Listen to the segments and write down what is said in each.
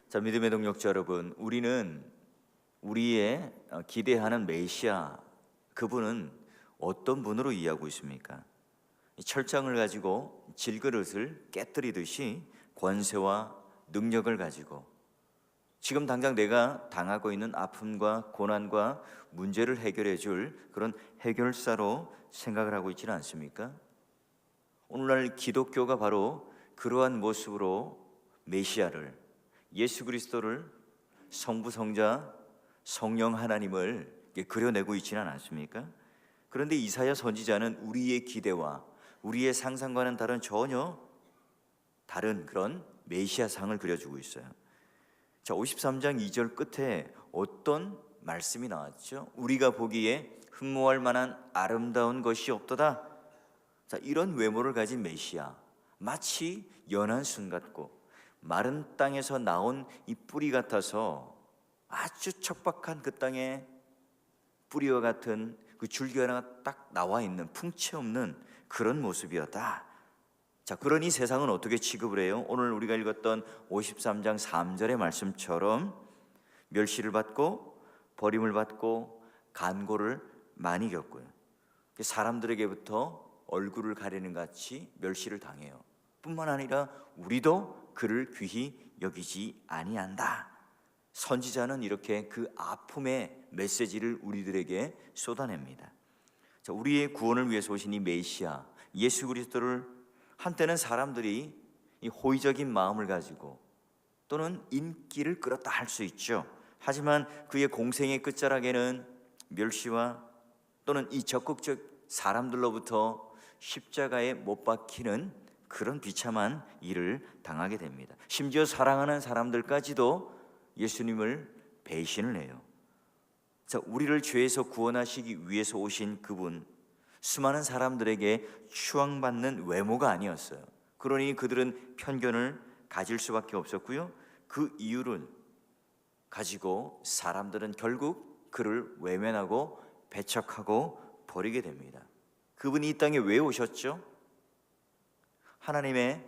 자, 믿음의 동력자 여러분, 우리는 우리의 기대하는 메시아, 그분은 어떤 분으로 이해하고 있습니까? 이 철장을 가지고 질그릇을 깨뜨리듯이 권세와 능력을 가지고 지금 당장 내가 당하고 있는 아픔과 고난과 문제를 해결해 줄 그런 해결사로 생각을 하고 있지는 않습니까? 오늘날 기독교가 바로 그러한 모습으로 메시아를, 예수 그리스도를, 성부, 성자, 성령 하나님을 그려내고 있지는 않습니까? 그런데 이사야 선지자는 우리의 기대와 우리의 상상과는 전혀 다른 그런 메시아상을 그려주고 있어요. 자, 53장 2절 끝에 어떤 말씀이 나왔죠? 우리가 보기에 흠모할 만한 아름다운 것이 없도다. 자, 이런 외모를 가진 메시아, 마치 연한 순 같고 마른 땅에서 나온 이 뿌리 같아서 아주 척박한 그 땅에 뿌리와 같은 그 줄기 하나가 딱 나와 있는 풍채 없는 그런 모습이었다. 자, 그러니 세상은 어떻게 취급을 해요? 오늘 우리가 읽었던 53장 3절의 말씀처럼 멸시를 받고 버림을 받고 간고를 많이 겪고요. 사람들에게부터 얼굴을 가리는 같이 멸시를 당해요. 뿐만 아니라 우리도 그를 귀히 여기지 아니한다. 선지자는 이렇게 그 아픔의 메시지를 우리들에게 쏟아냅니다. 자, 우리의 구원을 위해서 오신 이 메시아 예수 그리스도를 한때는 사람들이 이 호의적인 마음을 가지고 또는 인기를 끌었다 할 수 있죠. 하지만 그의 공생의 끝자락에는 멸시와 또는 이 적극적 사람들로부터 십자가에 못 박히는 그런 비참한 일을 당하게 됩니다. 심지어 사랑하는 사람들까지도 예수님을 배신을 해요. 자, 우리를 죄에서 구원하시기 위해서 오신 그분, 수많은 사람들에게 추앙받는 외모가 아니었어요. 그러니 그들은 편견을 가질 수밖에 없었고요. 그 이유를 가지고 사람들은 결국 그를 외면하고 배척하고 버리게 됩니다. 그분이 이 땅에 왜 오셨죠? 하나님의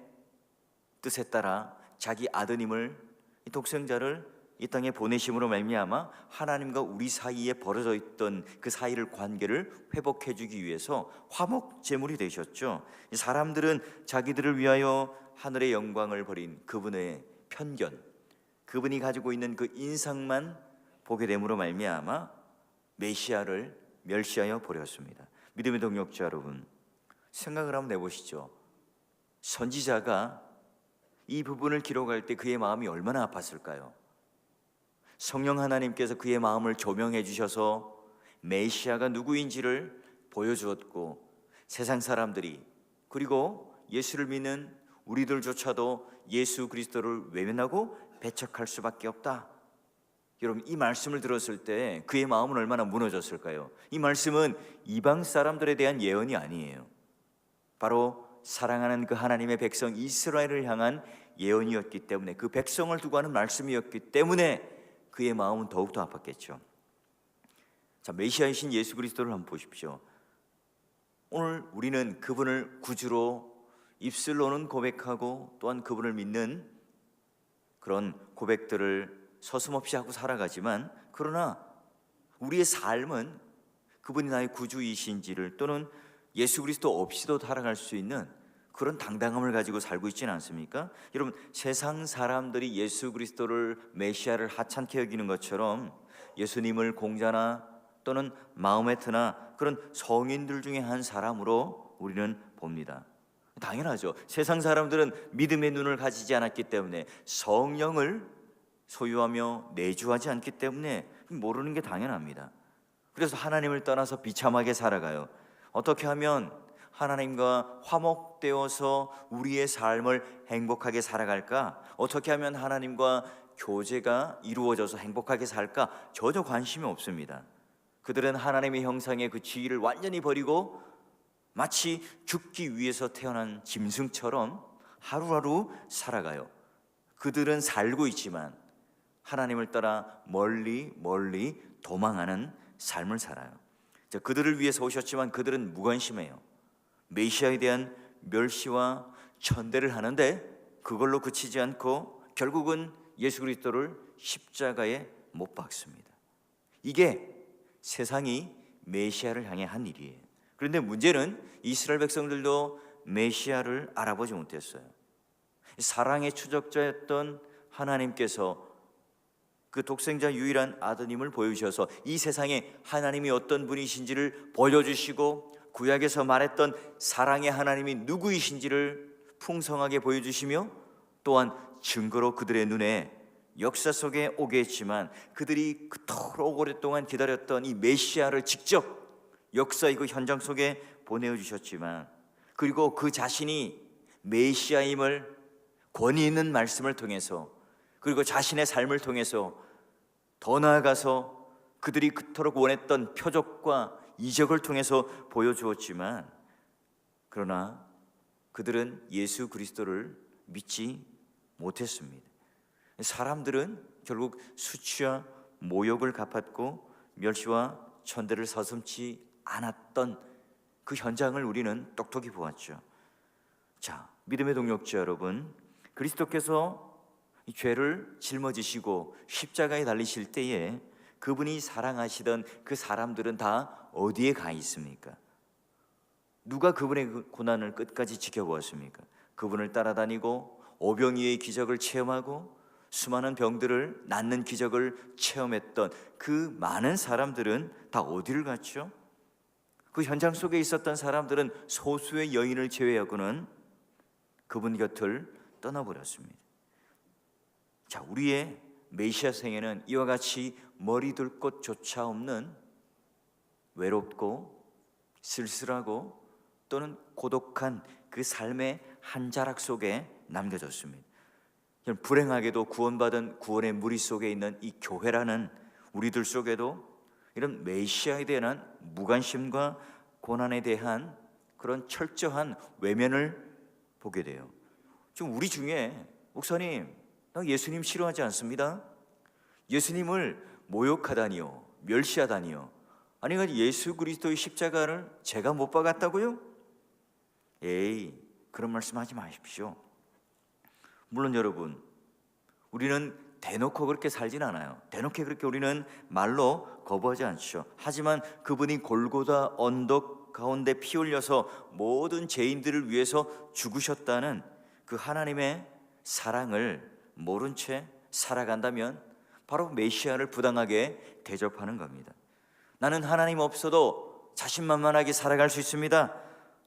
뜻에 따라 자기 아드님을, 이 독생자를 이 땅에 보내심으로 말미암아 하나님과 우리 사이에 벌어져 있던 그 사이를 관계를 회복해 주기 위해서 화목 제물이 되셨죠. 사람들은 자기들을 위하여 하늘의 영광을 버린 그분의 편견, 그분이 가지고 있는 그 인상만 보게 됨으로 말미암아 메시아를 멸시하여 버렸습니다. 믿음의 동력자 여러분, 생각을 한번 해보시죠. 선지자가 이 부분을 기록할 때 그의 마음이 얼마나 아팠을까요? 성령 하나님께서 그의 마음을 조명해 주셔서 메시아가 누구인지를 보여주었고, 세상 사람들이 그리고 예수를 믿는 우리들조차도 예수 그리스도를 외면하고 배척할 수밖에 없다. 여러분, 이 말씀을 들었을 때 그의 마음은 얼마나 무너졌을까요? 이 말씀은 이방 사람들에 대한 예언이 아니에요. 바로 사랑하는 그 하나님의 백성 이스라엘을 향한 예언이었기 때문에, 그 백성을 두고 하는 말씀이었기 때문에 그의 마음은 더욱더 아팠겠죠. 자, 메시아이신 예수 그리스도를 한번 보십시오. 오늘 우리는 그분을 구주로 입술로는 고백하고 또한 그분을 믿는 그런 고백들을 서슴없이 하고 살아가지만, 그러나 우리의 삶은 그분이 나의 구주이신지를 또는 예수 그리스도 없이도 살아갈 수 있는 그런 당당함을 가지고 살고 있지는 않습니까? 여러분, 세상 사람들이 예수 그리스도를 메시아를 하찮게 여기는 것처럼 예수님을 공자나 또는 마호메트나 그런 성인들 중에 한 사람으로 우리는 봅니다. 당연하죠. 세상 사람들은 믿음의 눈을 가지지 않았기 때문에, 성령을 소유하며 내주하지 않기 때문에 모르는 게 당연합니다. 그래서 하나님을 떠나서 비참하게 살아가요. 어떻게 하면 하나님과 화목되어서 우리의 삶을 행복하게 살아갈까? 어떻게 하면 하나님과 교제가 이루어져서 행복하게 살까? 전혀 관심이 없습니다. 그들은 하나님의 형상의 그 지위를 완전히 버리고 마치 죽기 위해서 태어난 짐승처럼 하루하루 살아가요. 그들은 살고 있지만 하나님을 따라 멀리 멀리 도망하는 삶을 살아요. 그들을 위해서 오셨지만 그들은 무관심해요. 메시아에 대한 멸시와 천대를 하는데 그걸로 그치지 않고 결국은 예수 그리스도를 십자가에 못 박습니다. 이게 세상이 메시아를 향해 한 일이에요. 그런데 문제는 이스라엘 백성들도 메시아를 알아보지 못했어요. 사랑의 추적자였던 하나님께서 그 독생자 유일한 아드님을 보여주셔서 이 세상에 하나님이 어떤 분이신지를 보여주시고, 구약에서 말했던 사랑의 하나님이 누구이신지를 풍성하게 보여주시며, 또한 증거로 그들의 눈에 역사 속에 오게 했지만, 그들이 그토록 오랫동안 기다렸던 이 메시아를 직접 역사의 그 현장 속에 보내주셨지만, 그리고 그 자신이 메시아임을 권위 있는 말씀을 통해서, 그리고 자신의 삶을 통해서, 더 나아가서 그들이 그토록 원했던 표적과 이적을 통해서 보여주었지만, 그러나 그들은 예수 그리스도를 믿지 못했습니다. 사람들은 결국 수치와 모욕을 갚았고 멸시와 천대를 서슴지 않았던 그 현장을 우리는 똑똑히 보았죠. 자, 믿음의 동역자 여러분, 그리스도께서 이 죄를 짊어지시고 십자가에 달리실 때에 그분이 사랑하시던 그 사람들은 다 어디에 가 있습니까? 누가 그분의 고난을 끝까지 지켜보았습니까? 그분을 따라다니고 오병이의 기적을 체험하고 수많은 병들을 낫는 기적을 체험했던 그 많은 사람들은 다 어디를 갔죠? 그 현장 속에 있었던 사람들은 소수의 여인을 제외하고는 그분 곁을 떠나버렸습니다. 자, 우리의 메시아 생애는 이와 같이 머리둘 곳조차 없는 외롭고 쓸쓸하고 또는 고독한 그 삶의 한 자락 속에 남겨졌습니다. 불행하게도 구원받은 구원의 무리 속에 있는 이 교회라는 우리들 속에도 이런 메시아에 대한 무관심과 고난에 대한 그런 철저한 외면을 보게 돼요. 지금 우리 중에 목사님, 나 예수님 싫어하지 않습니다. 예수님을 모욕하다니요, 멸시하다니요, 아니 예수 그리스도의 십자가를 제가 못 박았다고요? 에이, 그런 말씀하지 마십시오. 물론 여러분, 우리는 대놓고 그렇게 살진 않아요. 대놓고 그렇게 우리는 말로 거부하지 않죠. 하지만 그분이 골고다 언덕 가운데 피 흘려서 모든 죄인들을 위해서 죽으셨다는 그 하나님의 사랑을 모른 채 살아간다면 바로 메시아를 부당하게 대접하는 겁니다. 나는 하나님 없어도 자신만만하게 살아갈 수 있습니다.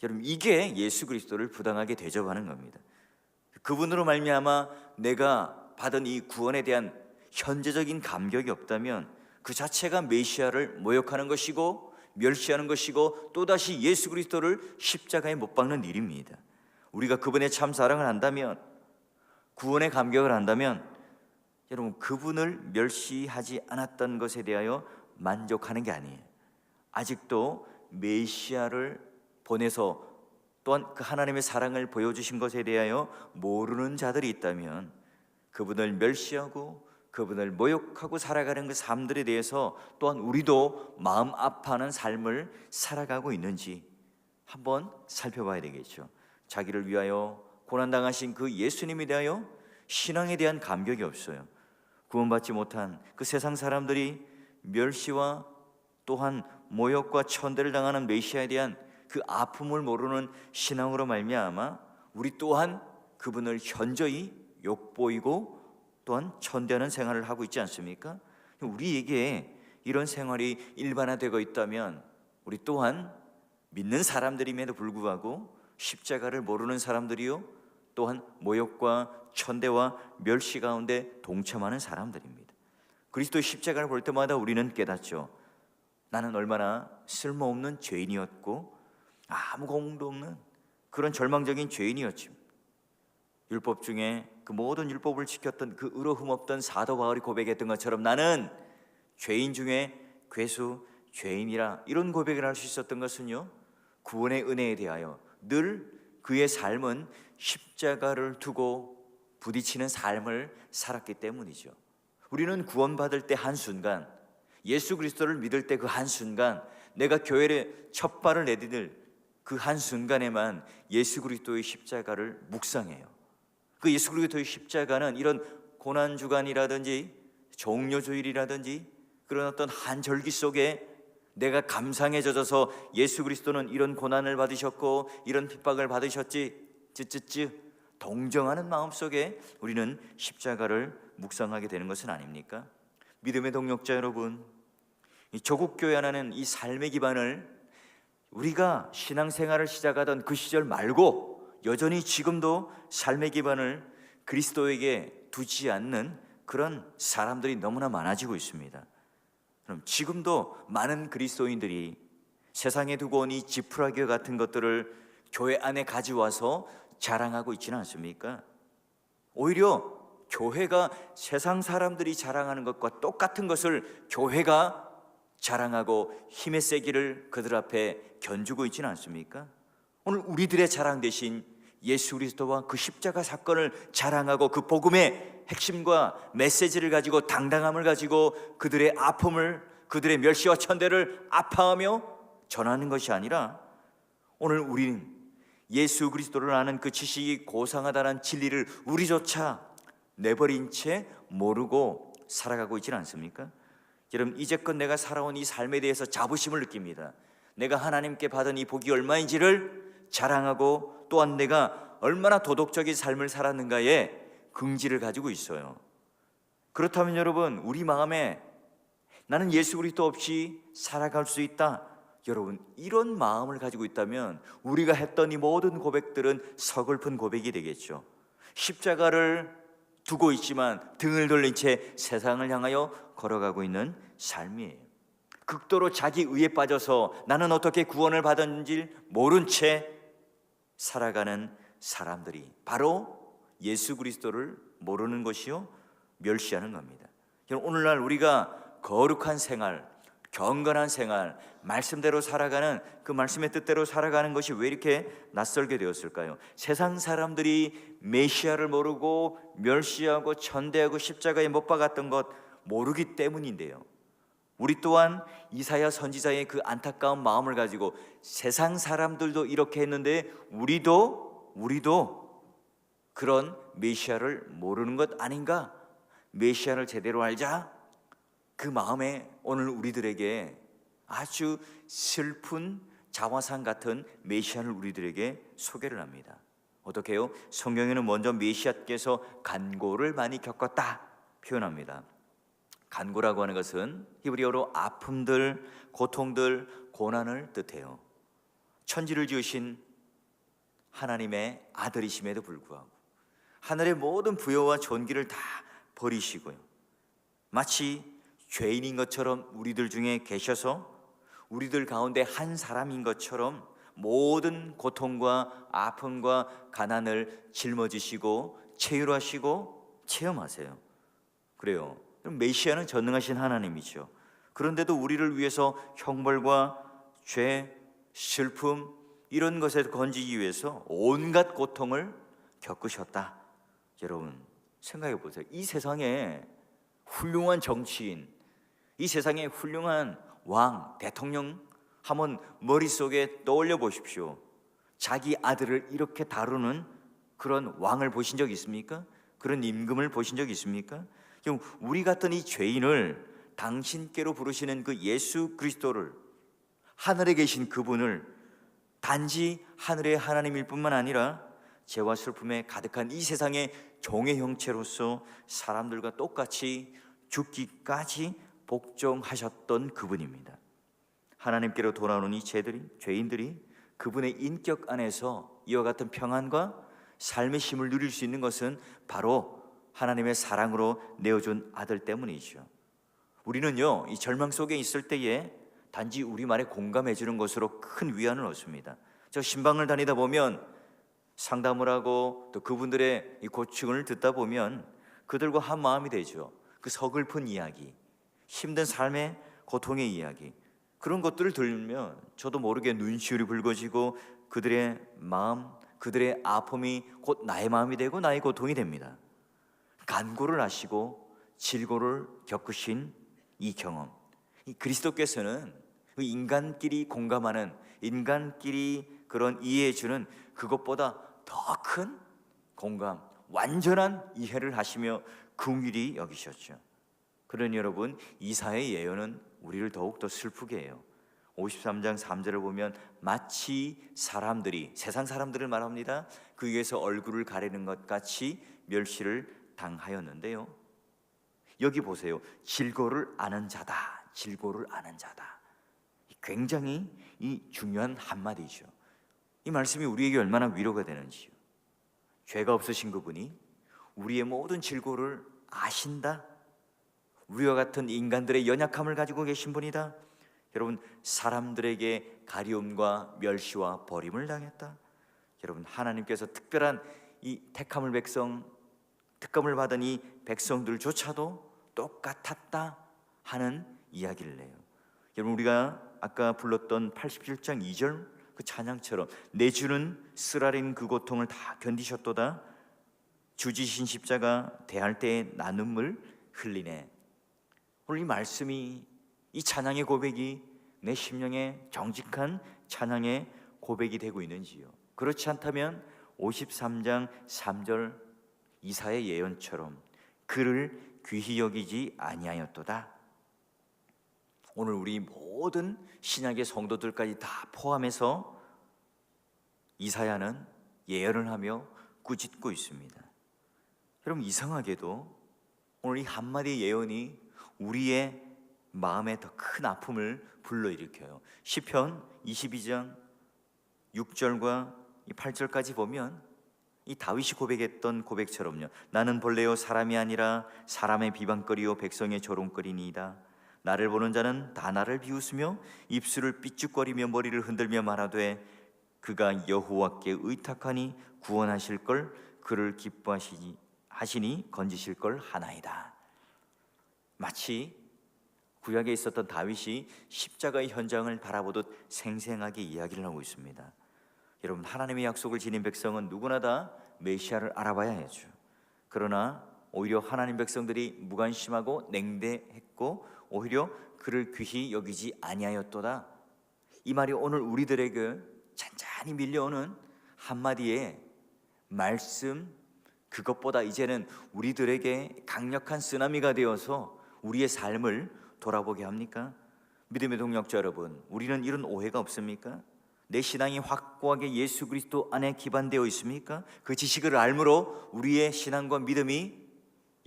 여러분, 이게 예수 그리스도를 부당하게 대접하는 겁니다. 그분으로 말미암아 내가 받은 이 구원에 대한 현재적인 감격이 없다면 그 자체가 메시아를 모욕하는 것이고 멸시하는 것이고 또다시 예수 그리스도를 십자가에 못 박는 일입니다. 우리가 그분의 참 사랑을 안다면, 구원의 감격을 안다면, 여러분, 그분을 멸시하지 않았던 것에 대하여 만족하는 게 아니에요. 아직도 메시아를 보내서 또한 그 하나님의 사랑을 보여주신 것에 대하여 모르는 자들이 있다면, 그분을 멸시하고 그분을 모욕하고 살아가는 그 삶들에 대해서 또한 우리도 마음 아파하는 삶을 살아가고 있는지 한번 살펴봐야 되겠죠. 자기를 위하여 고난당하신 그 예수님에 대하여 신앙에 대한 감격이 없어요. 구원받지 못한 그 세상 사람들이 멸시와 또한 모욕과 천대를 당하는 메시아에 대한 그 아픔을 모르는 신앙으로 말미암아 우리 또한 그분을 현저히 욕보이고 또한 천대하는 생활을 하고 있지 않습니까? 우리에게 이런 생활이 일반화되고 있다면 우리 또한 믿는 사람들임에도 불구하고 십자가를 모르는 사람들이요, 또한 모욕과 천대와 멸시 가운데 동참하는 사람들입니다. 그리스도의 십자가를 볼 때마다 우리는 깨닫죠. 나는 얼마나 쓸모없는 죄인이었고 아무 공도 없는 그런 절망적인 죄인이었지. 율법 중에 그 모든 율법을 지켰던 그 의로움 없던 사도 바울이 고백했던 것처럼 나는 죄인 중에 괴수 죄인이라, 이런 고백을 할 수 있었던 것은요, 구원의 은혜에 대하여 늘 그의 삶은 십자가를 두고 부딪히는 삶을 살았기 때문이죠. 우리는 구원받을 때 한순간, 예수 그리스도를 믿을 때 그 한순간, 내가 교회에 첫 발을 내디딜 그 한순간에만 예수 그리스도의 십자가를 묵상해요. 그 예수 그리스도의 십자가는 이런 고난주간이라든지 종료주일이라든지 그런 어떤 한 절기 속에 내가 감상에 젖어서 예수 그리스도는 이런 고난을 받으셨고 이런 핍박을 받으셨지 쯔쯔쯔 동정하는 마음속에 우리는 십자가를 묵상하게 되는 것은 아닙니까? 믿음의 동역자 여러분, 이 조국 교회 하나는 이 삶의 기반을 우리가 신앙생활을 시작하던 그 시절 말고 여전히 지금도 삶의 기반을 그리스도에게 두지 않는 그런 사람들이 너무나 많아지고 있습니다. 그럼 지금도 많은 그리스도인들이 세상에 두고 온 이 지푸라기 같은 것들을 교회 안에 가져와서 자랑하고 있지는 않습니까? 오히려 교회가 세상 사람들이 자랑하는 것과 똑같은 것을 교회가 자랑하고 힘의 세기를 그들 앞에 견주고 있지는 않습니까? 오늘 우리들의 자랑 대신 예수 그리스도와 그 십자가 사건을 자랑하고 그 복음의 핵심과 메시지를 가지고 당당함을 가지고 그들의 아픔을, 그들의 멸시와 천대를 아파하며 전하는 것이 아니라 오늘 우리는 예수 그리스도를 아는 그 지식이 고상하다는 진리를 우리조차 내버린 채 모르고 살아가고 있지는 않습니까? 여러분, 이제껏 내가 살아온 이 삶에 대해서 자부심을 느낍니다. 내가 하나님께 받은 이 복이 얼마인지를 자랑하고 또한 내가 얼마나 도덕적인 삶을 살았는가에 긍지를 가지고 있어요. 그렇다면 여러분, 우리 마음에 나는 예수 그리스도 없이 살아갈 수 있다, 여러분 이런 마음을 가지고 있다면 우리가 했던 이 모든 고백들은 서글픈 고백이 되겠죠. 십자가를 두고 있지만 등을 돌린 채 세상을 향하여 걸어가고 있는 삶이에요. 극도로 자기 의에 빠져서 나는 어떻게 구원을 받았는지 모른 채 살아가는 사람들이 바로 예수 그리스도를 모르는 것이요 멸시하는 겁니다. 오늘날 우리가 거룩한 생활, 경건한 생활, 말씀대로 살아가는 그 말씀의 뜻대로 살아가는 것이 왜 이렇게 낯설게 되었을까요? 세상 사람들이 메시아를 모르고 멸시하고 천대하고 십자가에 못 박았던 것 모르기 때문인데요. 우리 또한 이사야 선지자의 그 안타까운 마음을 가지고 세상 사람들도 이렇게 했는데 우리도 그런 메시아를 모르는 것 아닌가? 메시아를 제대로 알자. 그 마음에 오늘 우리들에게 아주 슬픈 자화상 같은 메시아를 우리들에게 소개를 합니다. 어떻게 해요? 성경에는 먼저 메시아께서 간고를 많이 겪었다 표현합니다. 간고라고 하는 것은 히브리어로 아픔들, 고통들, 고난을 뜻해요. 천지를 지으신 하나님의 아들이심에도 불구하고 하늘의 모든 부여와 존귀를 다 버리시고요, 마치 죄인인 것처럼 우리들 중에 계셔서 우리들 가운데 한 사람인 것처럼 모든 고통과 아픔과 가난을 짊어지시고 체휼하시고 체험하세요. 그래요. 메시아는 전능하신 하나님이죠. 그런데도 우리를 위해서 형벌과 죄, 슬픔 이런 것에서 건지기 위해서 온갖 고통을 겪으셨다. 여러분 생각해 보세요. 이 세상에 훌륭한 정치인, 이 세상에 훌륭한 왕, 대통령 한번 머릿속에 떠올려 보십시오. 자기 아들을 이렇게 다루는 그런 왕을 보신 적 있습니까? 그런 임금을 보신 적 있습니까? 우리 같은 이 죄인을 당신께로 부르시는 그 예수 그리스도를, 하늘에 계신 그분을 단지 하늘의 하나님일 뿐만 아니라 죄와 슬픔에 가득한 이 세상의 종의 형체로서 사람들과 똑같이 죽기까지 복종하셨던 그분입니다. 하나님께로 돌아오는 이 죄인들이 그분의 인격 안에서 이와 같은 평안과 삶의 힘을 누릴 수 있는 것은 바로 하나님의 사랑으로 내어준 아들 때문이죠. 우리는요, 이 절망 속에 있을 때에 단지 우리 말에 공감해 주는 것으로 큰 위안을 얻습니다. 저 신방을 다니다 보면 상담을 하고 또 그분들의 이 고충을 듣다 보면 그들과 한 마음이 되죠. 그 서글픈 이야기, 힘든 삶의 고통의 이야기, 그런 것들을 들으면 저도 모르게 눈시울이 붉어지고 그들의 마음, 그들의 아픔이 곧 나의 마음이 되고 나의 고통이 됩니다. 간고를 하시고 질고를 겪으신 이 경험, 이 그리스도께서는 그 인간끼리 공감하는, 인간끼리 그런 이해해주는 그것보다 더 큰 공감, 완전한 이해를 하시며 긍휼히 여기셨죠. 그러니 여러분, 이사야의 예언은 우리를 더욱더 슬프게 해요. 53장 3절을 보면 마치 사람들이, 세상 사람들을 말합니다, 그 위에서 얼굴을 가리는 것 같이 멸시를 당하였는데요, 여기 보세요. 질고를 아는 자다, 질고를 아는 자다. 굉장히 이 중요한 한마디죠. 이 말씀이 우리에게 얼마나 위로가 되는지요. 죄가 없으신 그분이 우리의 모든 질고를 아신다. 우리와 같은 인간들의 연약함을 가지고 계신 분이다. 여러분, 사람들에게 가리움과 멸시와 버림을 당했다. 여러분, 하나님께서 특별한 이 택함을 특검을 받은 이 백성들조차도 똑같았다 하는 이야기를 해요. 여러분, 우리가 아까 불렀던 87장 2절 그 찬양처럼 내 주는 쓰라린 그 고통을 다 견디셨도다. 주지신 십자가 대할 때에 나 눈물 흘리네. 오늘 이 말씀이, 이 찬양의 고백이 내 심령에 정직한 찬양의 고백이 되고 있는지요? 그렇지 않다면 53장 3절 이사야의 예언처럼 그를 귀히 여기지 아니하였도다. 오늘 우리 모든 신약의 성도들까지 다 포함해서 이사야는 예언을 하며 꾸짖고 있습니다. 여러분, 이상하게도 오늘 이 한마디 예언이 우리의 마음에 더 큰 아픔을 불러일으켜요. 시편 22장 6절과 8절까지 보면 이 다윗이 고백했던 고백처럼요, 나는 본래요 사람이 아니라 사람의 비방거리요 백성의 조롱거리니이다. 나를 보는 자는 다 나를 비웃으며 입술을 삐죽거리며 머리를 흔들며 말하되 그가 여호와께 의탁하니 구원하실 걸, 그를 기뻐하시니 건지실 걸 하나이다. 마치 구약에 있었던 다윗이 십자가의 현장을 바라보듯 생생하게 이야기를 하고 있습니다. 여러분, 하나님의 약속을 지닌 백성은 누구나 다 메시아를 알아봐야 하죠. 그러나 오히려 하나님 백성들이 무관심하고 냉대했고 오히려 그를 귀히 여기지 아니하였도다. 이 말이 오늘 우리들에게 잔잔히 밀려오는 한마디의 말씀, 그것보다 이제는 우리들에게 강력한 쓰나미가 되어서 우리의 삶을 돌아보게 합니까? 믿음의 동역자 여러분, 우리는 이런 오해가 없습니까? 내 신앙이 확고하게 예수 그리스도 안에 기반되어 있습니까? 그 지식을 알므로 우리의 신앙과 믿음이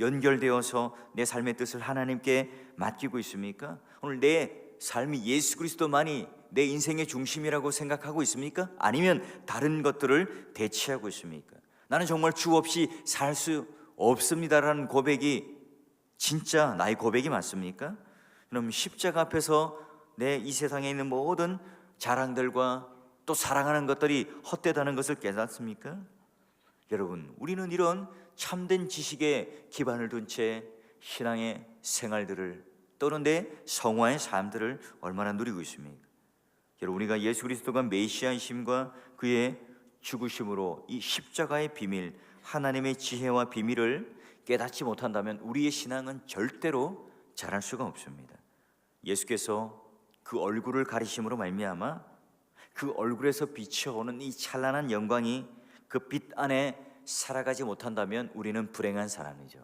연결되어서 내 삶의 뜻을 하나님께 맡기고 있습니까? 오늘 내 삶이 예수 그리스도만이 내 인생의 중심이라고 생각하고 있습니까? 아니면 다른 것들을 대체하고 있습니까? 나는 정말 주 없이 살 수 없습니다라는 고백이 진짜 나의 고백이 맞습니까? 그럼 십자가 앞에서 내 이 세상에 있는 모든 자랑들과 또 사랑하는 것들이 헛되다는 것을 깨닫습니까? 여러분, 우리는 이런 참된 지식에 기반을 둔 채 신앙의 생활들을 또는 내 성화의 삶들을 얼마나 누리고 있습니까? 여러분, 우리가 예수 그리스도가 메시아이심과 그의 죽으심으로 이 십자가의 비밀, 하나님의 지혜와 비밀을 깨닫지 못한다면 우리의 신앙은 절대로 자랄 수가 없습니다. 예수께서 그 얼굴을 가리심으로 말미암아 그 얼굴에서 비춰오는 이 찬란한 영광이 그 빛 안에 살아가지 못한다면 우리는 불행한 사람이죠.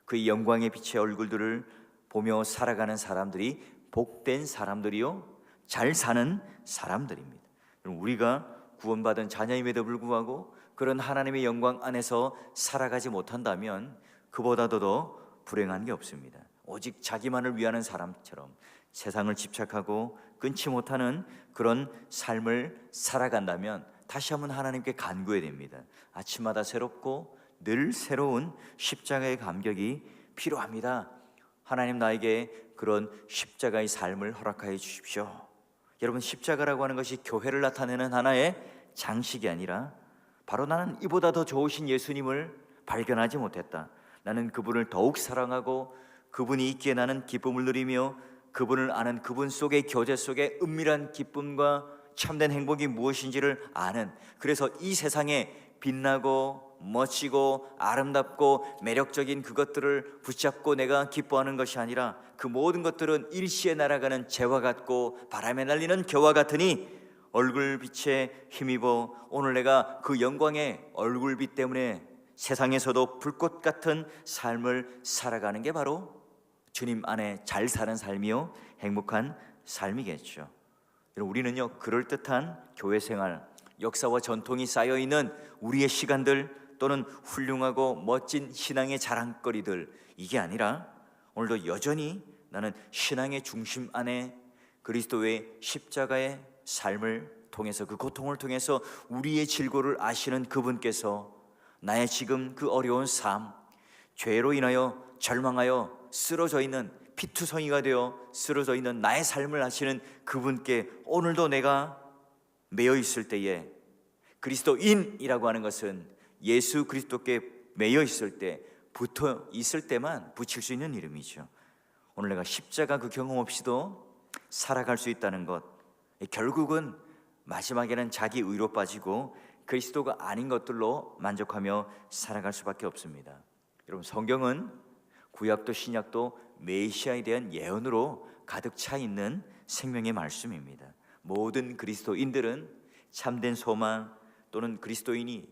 그 영광의 빛의 얼굴들을 보며 살아가는 사람들이 복된 사람들이요, 잘 사는 사람들입니다. 우리가 구원받은 자녀임에도 불구하고 그런 하나님의 영광 안에서 살아가지 못한다면 그보다도 더 불행한 게 없습니다. 오직 자기만을 위하는 사람처럼 세상을 집착하고 끊지 못하는 그런 삶을 살아간다면 다시 한번 하나님께 간구해야 됩니다. 아침마다 새롭고 늘 새로운 십자가의 감격이 필요합니다. 하나님, 나에게 그런 십자가의 삶을 허락하여 주십시오. 여러분, 십자가라고 하는 것이 교회를 나타내는 하나의 장식이 아니라 바로 나는 이보다 더 좋으신 예수님을 발견하지 못했다. 나는 그분을 더욱 사랑하고 그분이 있기에 나는 기쁨을 누리며 그분을 아는 그분 속의 교제 속에 은밀한 기쁨과 참된 행복이 무엇인지를 아는, 그래서 이 세상에 빛나고 멋지고 아름답고 매력적인 그것들을 붙잡고 내가 기뻐하는 것이 아니라 그 모든 것들은 일시에 날아가는 재와 같고 바람에 날리는 겨와 같으니 얼굴빛에 힘입어 오늘 내가 그 영광의 얼굴빛 때문에 세상에서도 불꽃 같은 삶을 살아가는 게 바로 주님 안에 잘 사는 삶이요 행복한 삶이겠죠. 여러분, 우리는요 그럴듯한 교회 생활, 역사와 전통이 쌓여있는 우리의 시간들 또는 훌륭하고 멋진 신앙의 자랑거리들, 이게 아니라 오늘도 여전히 나는 신앙의 중심 안에 그리스도의 십자가의 삶을 통해서, 그 고통을 통해서 우리의 질고를 아시는 그분께서 나의 지금 그 어려운 삶, 죄로 인하여 절망하여 쓰러져 있는, 피투성이가 되어 쓰러져 있는 나의 삶을 아시는 그분께 오늘도 내가 매여 있을 때에, 그리스도인이라고 하는 것은 예수 그리스도께 매여 있을 때, 붙어 있을 때만 붙일 수 있는 이름이죠. 오늘 내가 십자가 그 경험 없이도 살아갈 수 있다는 것, 결국은 마지막에는 자기 의로 빠지고 그리스도가 아닌 것들로 만족하며 살아갈 수밖에 없습니다. 여러분, 성경은 구약도 신약도 메시아에 대한 예언으로 가득 차 있는 생명의 말씀입니다. 모든 그리스도인들은 참된 소망 또는 그리스도인이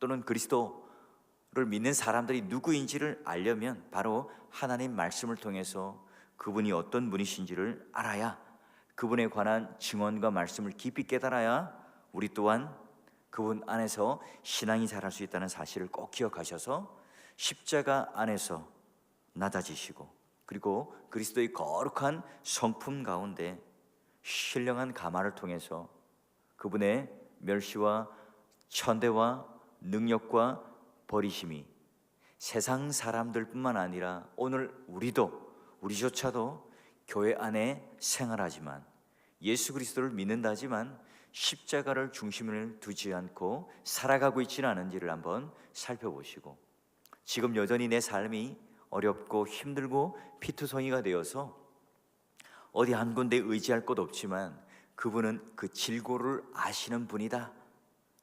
또는 그리스도를 믿는 사람들이 누구인지를 알려면 바로 하나님 말씀을 통해서 그분이 어떤 분이신지를 알아야, 그분에 관한 증언과 말씀을 깊이 깨달아야 우리 또한 그분 안에서 신앙이 자랄 수 있다는 사실을 꼭 기억하셔서 십자가 안에서 낮아지시고, 그리고 그리스도의 거룩한 성품 가운데 신령한 가마를 통해서 그분의 멸시와 천대와 능력과 버리심이 세상 사람들뿐만 아니라 오늘 우리조차도 교회 안에 생활하지만 예수 그리스도를 믿는다지만 십자가를 중심을 두지 않고 살아가고 있지는 않은지를 한번 살펴보시고, 지금 여전히 내 삶이 어렵고 힘들고 피투성이가 되어서 어디 한 군데 의지할 곳 없지만 그분은 그 질고를 아시는 분이다,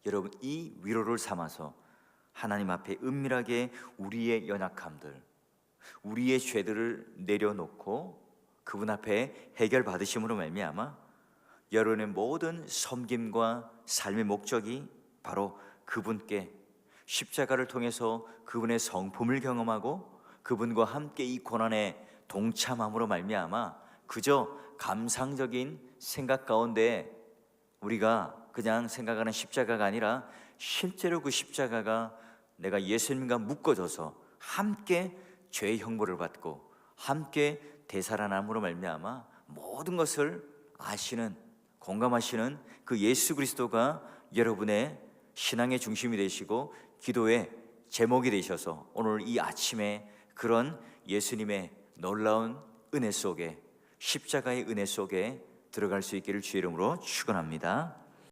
여러분, 이 위로를 삼아서 하나님 앞에 은밀하게 우리의 연약함들, 우리의 죄들을 내려놓고 그분 앞에 해결 받으심으로 말미암아 여러분의 모든 섬김과 삶의 목적이 바로 그분께 십자가를 통해서 그분의 성품을 경험하고 그분과 함께 이 고난에 동참함으로 말미암아 그저 감상적인 생각 가운데 우리가 그냥 생각하는 십자가가 아니라 실제로 그 십자가가 내가 예수님과 묶어져서 함께 죄의 형벌을 받고 함께 되살아남으로 말미암아 모든 것을 아시는, 공감하시는 그 예수 그리스도가 여러분의 신앙의 중심이 되시고 기도의 제목이 되셔서 오늘 이 아침에 그런 예수님의 놀라운 은혜 속에, 십자가의 은혜 속에 들어갈 수 있기를 주의 이름으로 축원합니다.